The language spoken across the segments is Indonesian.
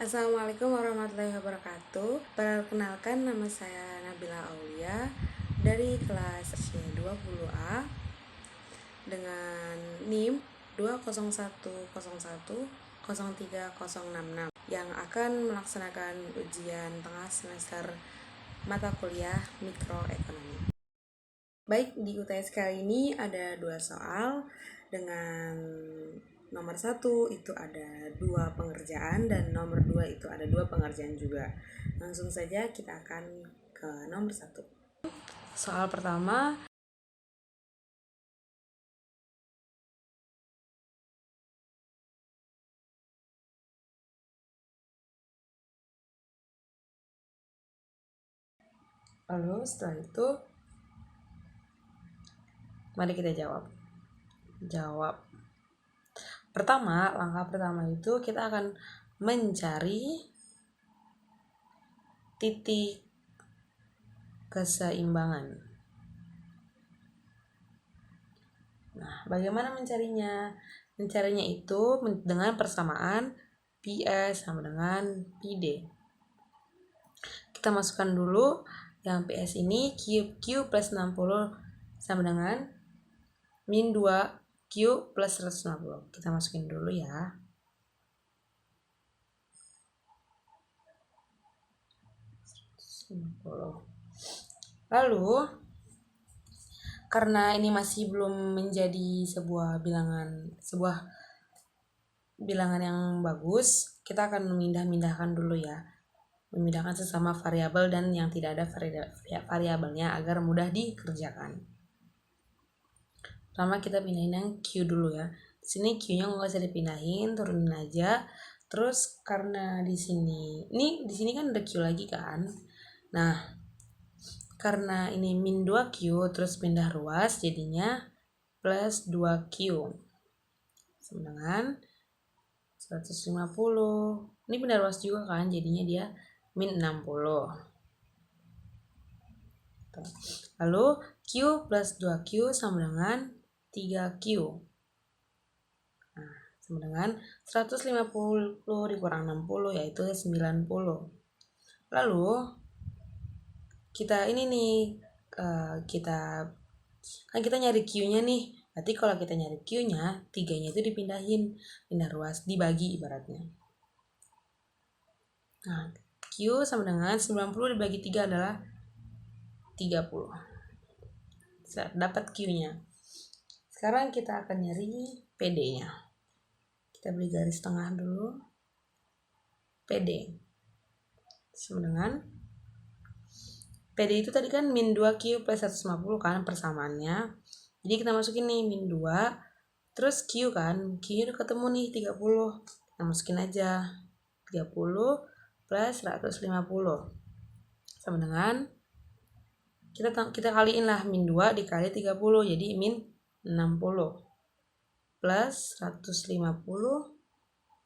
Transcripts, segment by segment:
Assalamualaikum warahmatullahi wabarakatuh. Perkenalkan, nama saya Nabila Aulia dari kelas C20A dengan NIM 201010366 yang akan melaksanakan ujian tengah semester mata kuliah mikroekonomi. Baik, di UTS kali ini ada 2 soal dengan nomor 1 itu ada 2 pengerjaan dan nomor 2 itu ada 2 pengerjaan juga. Langsung saja kita akan ke nomor 1. Soal pertama, lalu setelah itu mari kita jawab. Pertama, langkah pertama itu kita akan mencari titik keseimbangan. Nah, bagaimana mencarinya? Mencarinya itu dengan persamaan PS sama dengan PD. Kita masukkan dulu yang PS ini Q plus 60 sama dengan min 2Q plus 150. Kita masukin dulu ya. Lalu karena ini masih belum menjadi sebuah bilangan yang bagus, kita akan memindahkan dulu ya. Memindahkan sesama variabel dan yang tidak ada variabelnya agar mudah dikerjakan. Pertama kita pindahin yang Q dulu ya. Di sini Q-nya nggak usah dipindahin, turunin aja. Terus karena di sini kan ada Q lagi kan. Nah, karena ini min 2Q terus pindah ruas jadinya plus 2Q sama dengan 150. Ini pindah ruas juga kan, jadinya dia min 60. Lalu Q plus 2Q sama dengan 3Q. Nah, sama dengan 150 dikurang 60 yaitu 90. Lalu kita ini nih kita nyari Q-nya nih. Berarti kalau kita nyari Q-nya, 3-nya itu pindah ruas, dibagi ibaratnya. Nah, Q sama dengan 90 dibagi 3 adalah 30. Dapat Q-nya. Sekarang kita akan nyari PD-nya. Kita beri garis tengah dulu. PD sama dengan PD itu tadi kan min 2Q plus 150 kan persamaannya. Jadi kita masukin nih min 2 terus Q kan. Q-nya udah ketemu nih 30. Kita masukin aja 30 plus 150 sama dengan kita kaliin lah min 2 dikali 30 jadi min 60 plus 150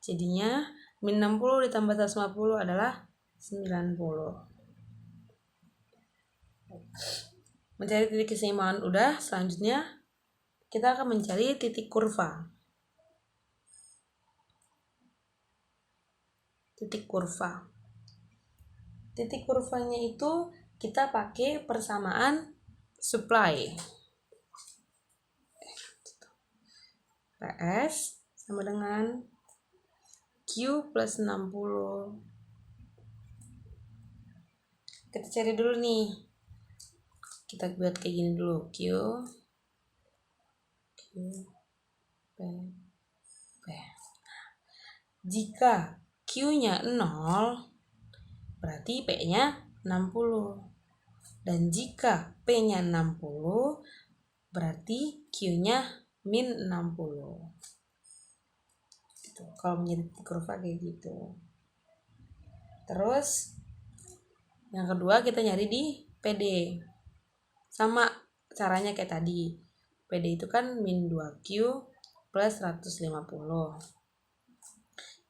jadinya min 60 ditambah 150 adalah 90. Mencari titik keseimbangan udah, selanjutnya kita akan mencari titik kurva. Titik kurvanya itu kita pakai persamaan supply. PS sama dengan Q plus 60. Kita cari dulu nih. Kita buat kayak gini dulu. Q P. Jika Q-nya 0, berarti P-nya 60. Dan jika P-nya 60, berarti Q-nya min 60. Gitu. Kalau menjadi kurva kayak gitu. Terus yang kedua kita nyari di PD. Sama caranya kayak tadi. PD itu kan min 2Q plus 150.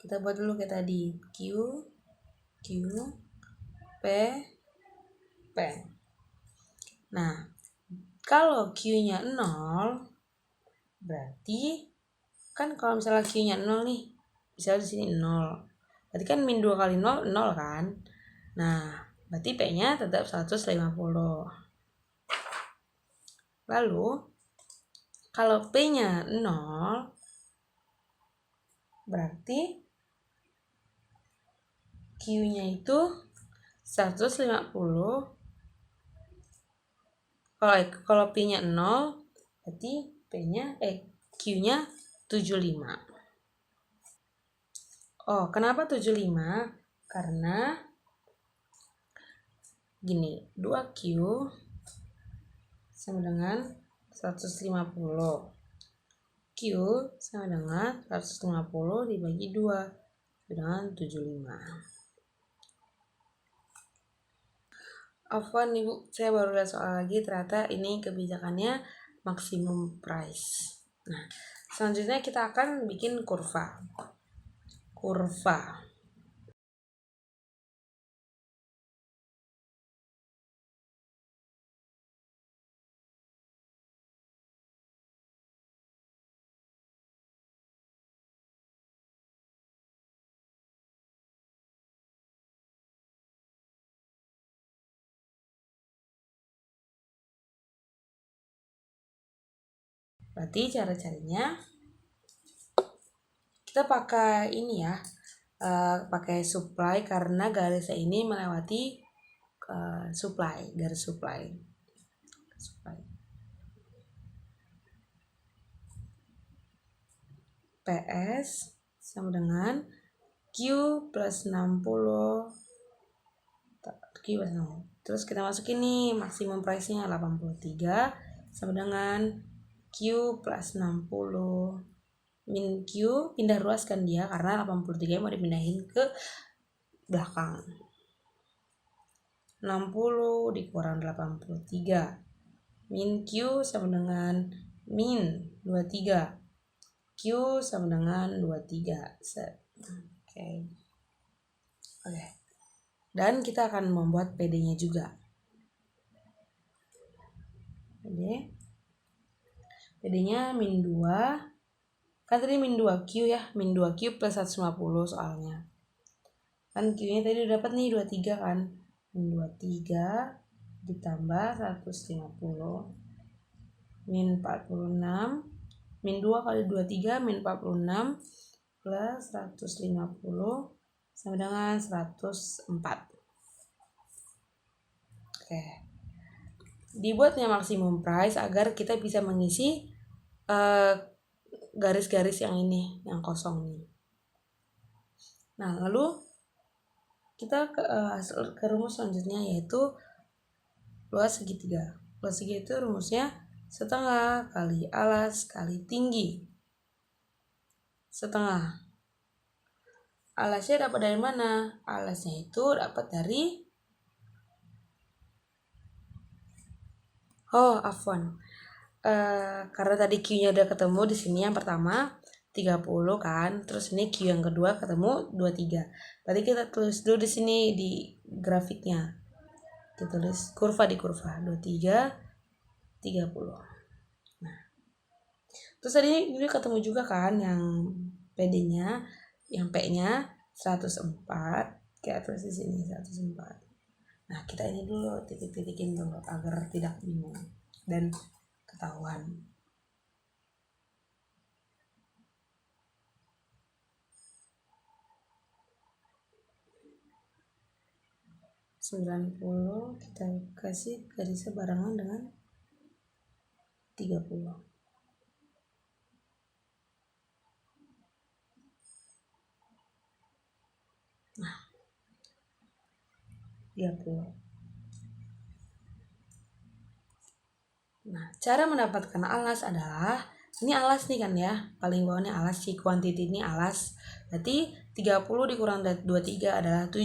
Kita buat dulu kayak tadi. Q, P, P. Nah, kalau Q-nya 0, berarti kan kalau misalnya Q-nya 0 nih, misalnya di sini 0. Berarti kan min 2 kali 0, 0 kan. Nah, berarti P-nya tetap 150. Lalu, kalau P-nya 0, berarti Q-nya itu 150. Kalau P-nya 0, berarti Q-nya 75. Oh, kenapa 75? Karena gini, 2Q sama dengan 150. Q sama dengan 150 dibagi 2 dengan 75. Afwan Ibu, saya baru lihat soal lagi, ternyata ini kebijakannya maksimum price. Nah, selanjutnya kita akan bikin kurva. Berarti cara carinya kita pakai ini ya, pakai supply karena garisnya ini melewati garis supply. PS sama dengan Q plus 60. Q plus 60. Terus kita masukin nih maksimum price-nya 83 sama dengan Q plus 60. Min Q pindah ruas kan dia karena 83 mau dipindahin ke belakang. 60 dikurang 83. Min Q sama dengan min 23. Q sama dengan 23. Oke. Dan kita akan membuat PD-nya juga. PD-nya min 2. Kan tadi min 2Q ya, min 2Q plus 150 soalnya. Kan Q-nya tadi udah dapat nih 23 kan. Min 23 ditambah 150 min 46. Min 2 kali 23 min 46 plus 150 sama dengan 104. Oke. Dibuatnya maksimum price agar kita bisa mengisi garis-garis yang ini, yang kosong nih. Nah, lalu kita ke rumus selanjutnya, yaitu luas segitiga. Luas segitiga itu rumusnya setengah kali alas kali tinggi. Setengah. Alasnya dapat dari mana? Alasnya itu dapat dari afwan. Karena tadi Q-nya udah ketemu di sini yang pertama 30 kan. Terus ini Q yang kedua ketemu 23. Berarti kita tulis dulu di sini di grafiknya. Kita tulis kurva 23 30. Nah. Terus tadi ini ketemu juga kan yang PD-nya, yang P-nya 104. Kita tulis di sini 104. Nah, kita ini dulu titik-titikin dulu agar tidak bingung dan ketahuan. 90 kita kasih garisnya barengan dengan 30. Nah, 30. Nah, cara mendapatkan alas adalah ini alas nih kan ya, paling bawahnya alas, si kuantiti ini alas. Berarti 30 dikurang 23 adalah 7.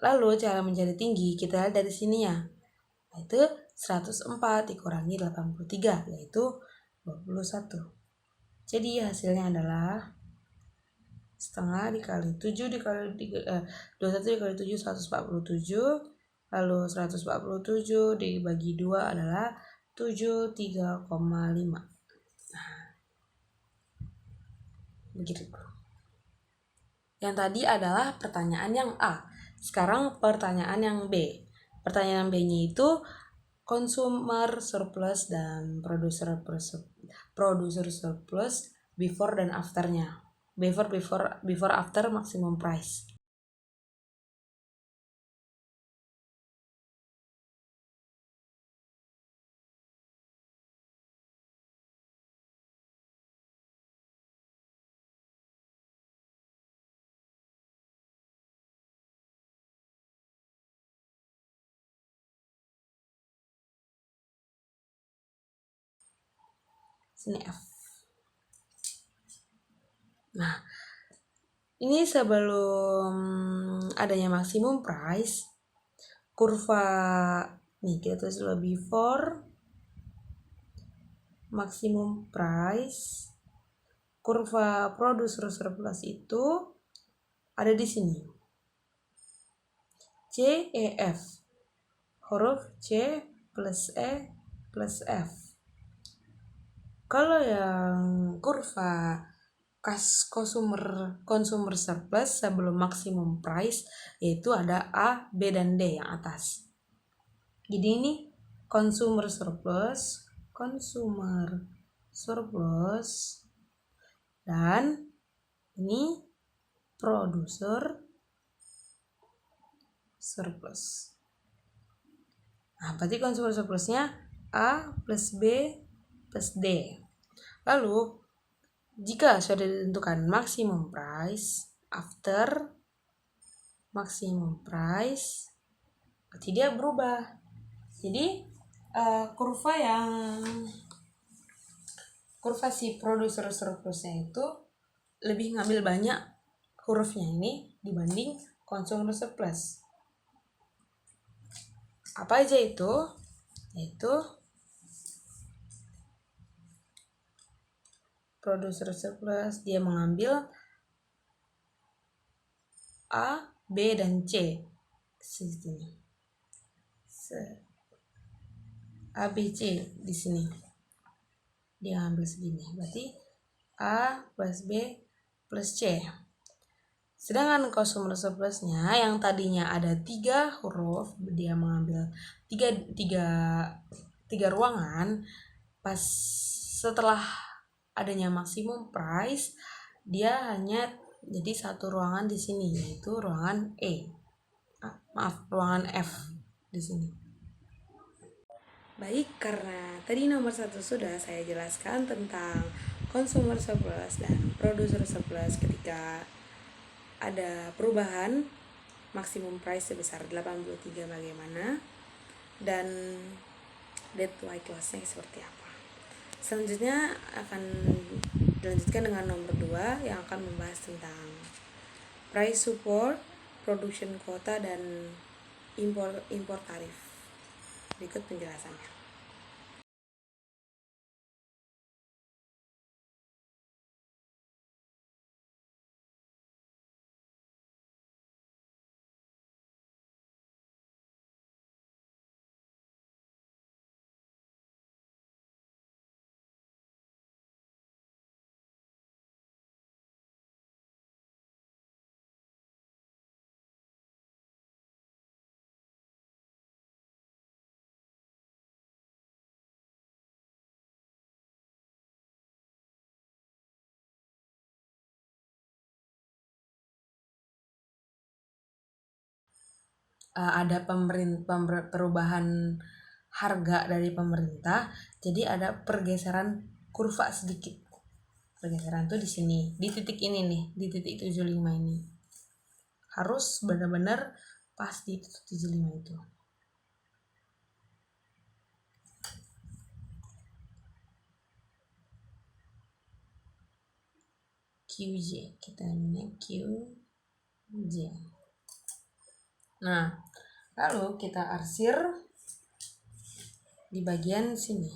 Lalu cara mencari tinggi kita lihat dari sini ya, yaitu 104 dikurangi 83, yaitu 21. Jadi hasilnya adalah setengah dikali 7 dikali 21 dikali 7 147. Lalu 147 dibagi 2 adalah 73,5. Nah, begitu. Yang tadi adalah pertanyaan yang A. Sekarang pertanyaan yang B. Pertanyaan B-nya itu consumer surplus dan producer surplus before dan afternya. Before after maximum price. Sini F. Nah, ini sebelum adanya maximum price, kurva nih kita tulis dulu before maximum price, kurva producer surplus itu ada di sini. C, E, F. Huruf C plus E plus F. Kalau yang kurva consumer surplus sebelum maximum price yaitu ada A, B, dan D yang atas. Jadi ini consumer surplus dan ini producer surplus. Nah, berarti consumer surplusnya A plus B plus D. Lalu jika sudah ditentukan maximum price after maximum price, berarti dia berubah. Jadi kurva si producer surplusnya itu lebih ngambil banyak hurufnya ini dibanding consumer surplus. Apa aja itu? Yaitu producer surplus dia mengambil A, B, dan C. Sini. A, B, C di sini. Dia ambil segini. Berarti A plus B plus C. Sedangkan consumer surplusnya yang tadinya ada 3 huruf, dia mengambil tiga ruangan. Pas setelah adanya maximum price, dia hanya jadi satu ruangan di sini, yaitu ruangan ruangan F di sini. Baik, karena tadi nomor 1 sudah saya jelaskan tentang consumer surplus dan producer surplus ketika ada perubahan maksimum price sebesar 83 bagaimana dan dead white loss-nya seperti apa. Selanjutnya akan dilanjutkan dengan nomor 2 yang akan membahas tentang price support, production quota, dan impor tarif. Berikut penjelasannya. Ada perubahan harga dari pemerintah, jadi ada pergeseran kurva sedikit. Pergeseran tuh di sini, di titik ini nih, di titik 75 ini. Harus benar-benar pas di titik 75 itu. QJ, kita namanya QJ. Nah, lalu kita arsir di bagian sini,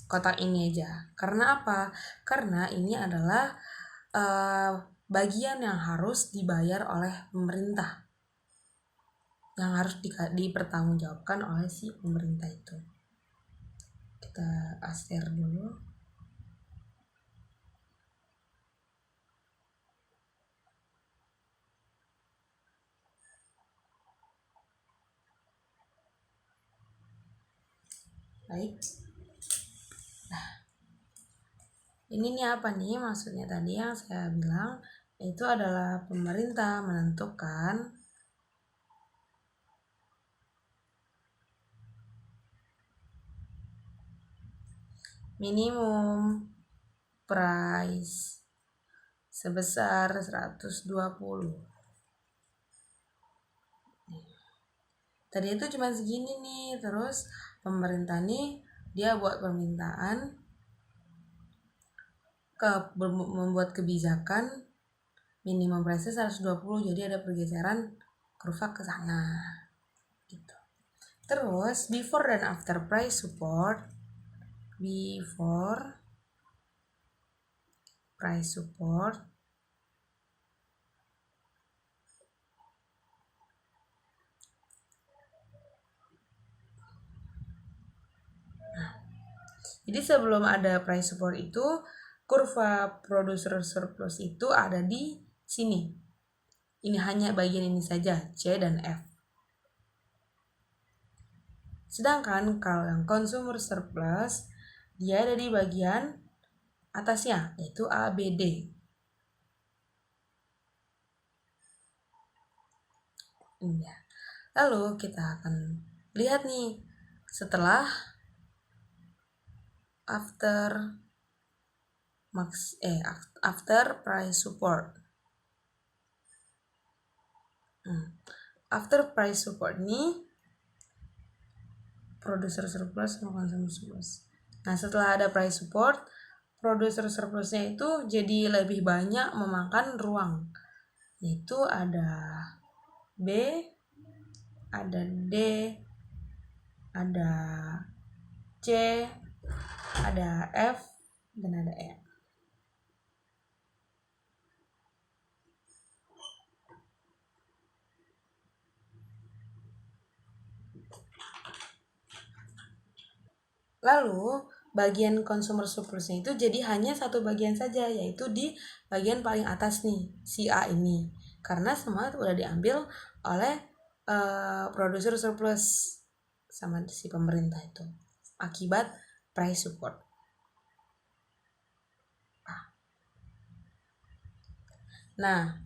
kotak ini aja. Karena apa? Karena ini adalah bagian yang harus dibayar oleh pemerintah, yang harus dipertanggungjawabkan oleh si pemerintah itu. Kita arsir dulu. Baik. Nah, ini nih apa nih maksudnya tadi yang saya bilang, itu adalah pemerintah menentukan minimum price sebesar 120. Tadi itu cuma segini nih, terus pemerintah nih dia buat permintaan membuat kebijakan minimum price 120, jadi ada pergeseran kurva ke sana gitu. Terus before dan after price support, jadi sebelum ada price support itu kurva producer surplus itu ada di sini. Ini hanya bagian ini saja, C dan F. Sedangkan kalau yang consumer surplus dia ada di bagian atasnya, yaitu A, B, D. Ya. Lalu kita akan lihat nih setelah after price support. After price support nih producer surplus sama consumer surplus. Nah, setelah ada price support, producer surplusnya itu jadi lebih banyak memakan ruang. Yaitu ada B, ada D, ada C, ada F, dan ada E. Lalu bagian consumer surplusnya itu jadi hanya satu bagian saja, yaitu di bagian paling atas nih, si A ini. Karena semua udah diambil oleh producer surplus sama si pemerintah itu akibat price support. Nah,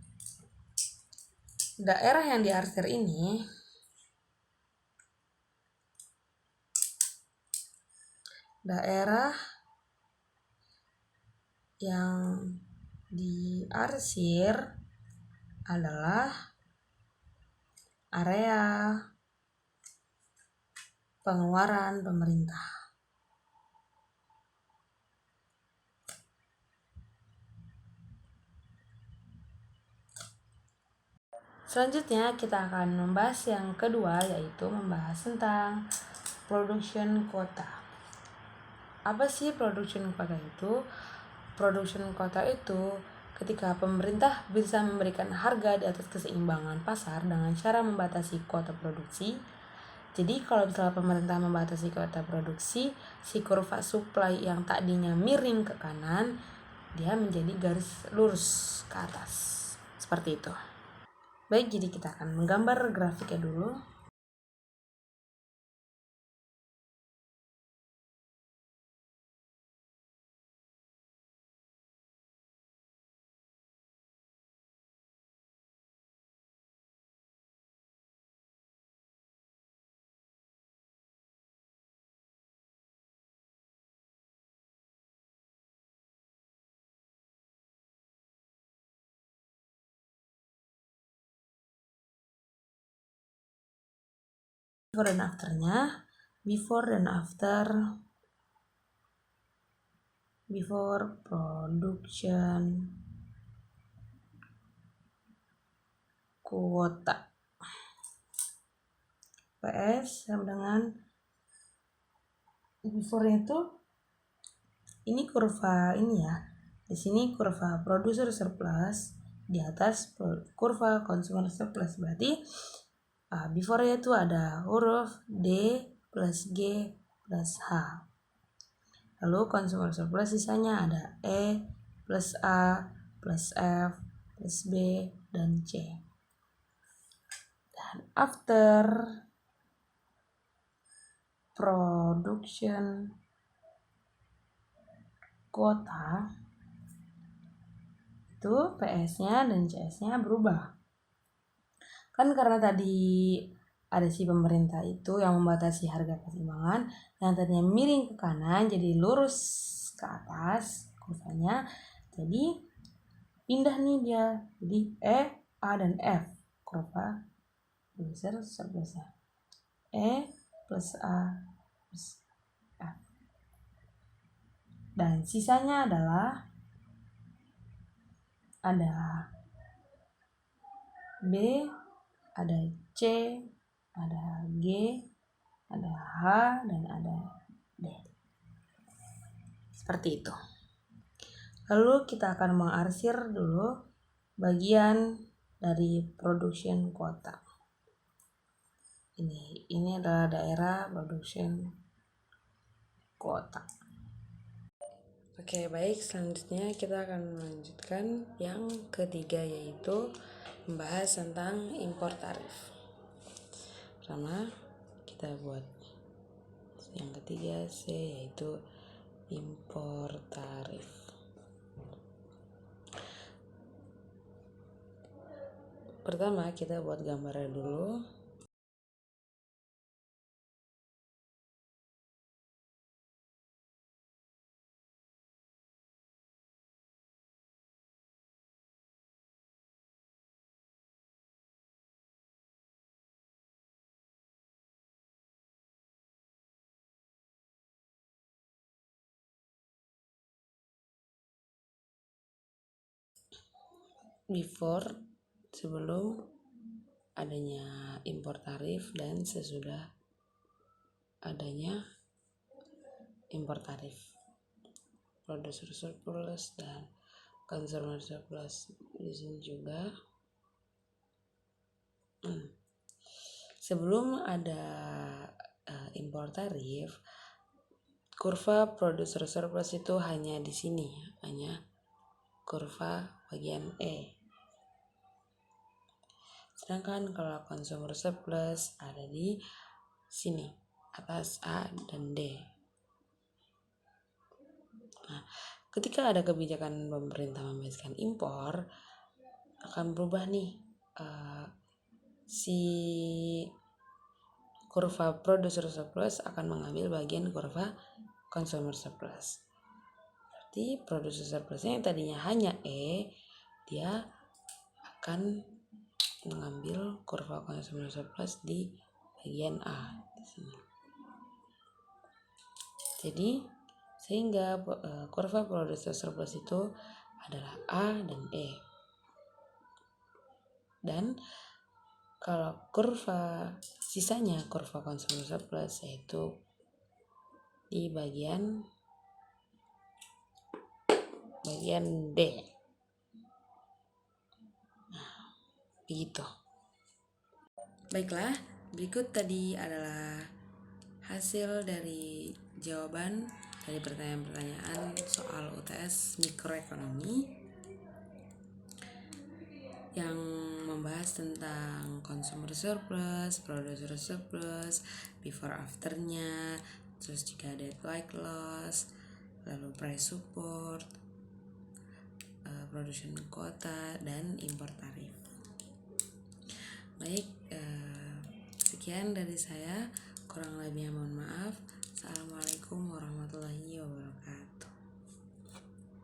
daerah yang diarsir ini daerah yang diarsir adalah area pengeluaran pemerintah. Selanjutnya kita akan membahas yang kedua, yaitu membahas tentang production quota. Apa sih production quota itu? Production quota itu ketika pemerintah bisa memberikan harga di atas keseimbangan pasar dengan cara membatasi kuota produksi. Jadi kalau misalnya pemerintah membatasi kuota produksi, si kurva supply yang tadinya miring ke kanan, dia menjadi garis lurus ke atas. Seperti itu. Baik, jadi kita akan menggambar grafiknya dulu. Before dan afternya, before production quota, PS sama dengan before itu ini kurva ini ya. Di sini kurva producer surplus, di atas kurva consumer surplus. Berarti before itu ada huruf D plus G plus H. Lalu consumer surplus sisanya ada E plus A plus F plus B dan C. Dan after production quota itu PS-nya dan CS-nya berubah. Kan karena tadi ada si pemerintah itu yang membatasi harga keseimbangan yang tadinya miring ke kanan jadi lurus ke atas kurvanya. Jadi pindah nih dia. Jadi E, A dan F kurva producer surplusnya. E plus A plus F. Dan sisanya adalah ada B, ada C, ada G, ada H, dan ada D. Seperti itu. Lalu kita akan mengarsir dulu bagian dari production quota. Ini adalah daerah production quota. Oke, baik, selanjutnya kita akan melanjutkan yang ketiga, yaitu membahas tentang impor tarif. Pertama, kita buat yang ketiga C, yaitu impor tarif. Pertama, kita buat gambarnya dulu. Sebelum adanya impor tarif dan sesudah adanya impor tarif, producer surplus dan consumer surplus di sini juga. Sebelum ada impor tarif, kurva producer surplus itu hanya di sini, hanya kurva bagian E. Sedangkan kalau consumer surplus ada di sini, atas A dan D. Nah, ketika ada kebijakan pemerintah membebaskan impor, akan berubah nih si kurva producer surplus akan mengambil bagian kurva consumer surplus. Berarti producer surplusnya yang tadinya hanya E, dia akan mengambil kurva consumer surplus di bagian A di sini. Jadi sehingga kurva producer surplus itu adalah A dan E. Dan kalau kurva sisanya kurva consumer surplus yaitu di bagian D. Nah, begitu. Baiklah, berikut tadi adalah hasil dari jawaban dari pertanyaan-pertanyaan soal UTS mikroekonomi yang membahas tentang consumer surplus, producer surplus, before afternya, terus juga deadline loss, lalu price support, production quota, dan import tarif. Baik, sekian dari saya, kurang lebihnya mohon maaf.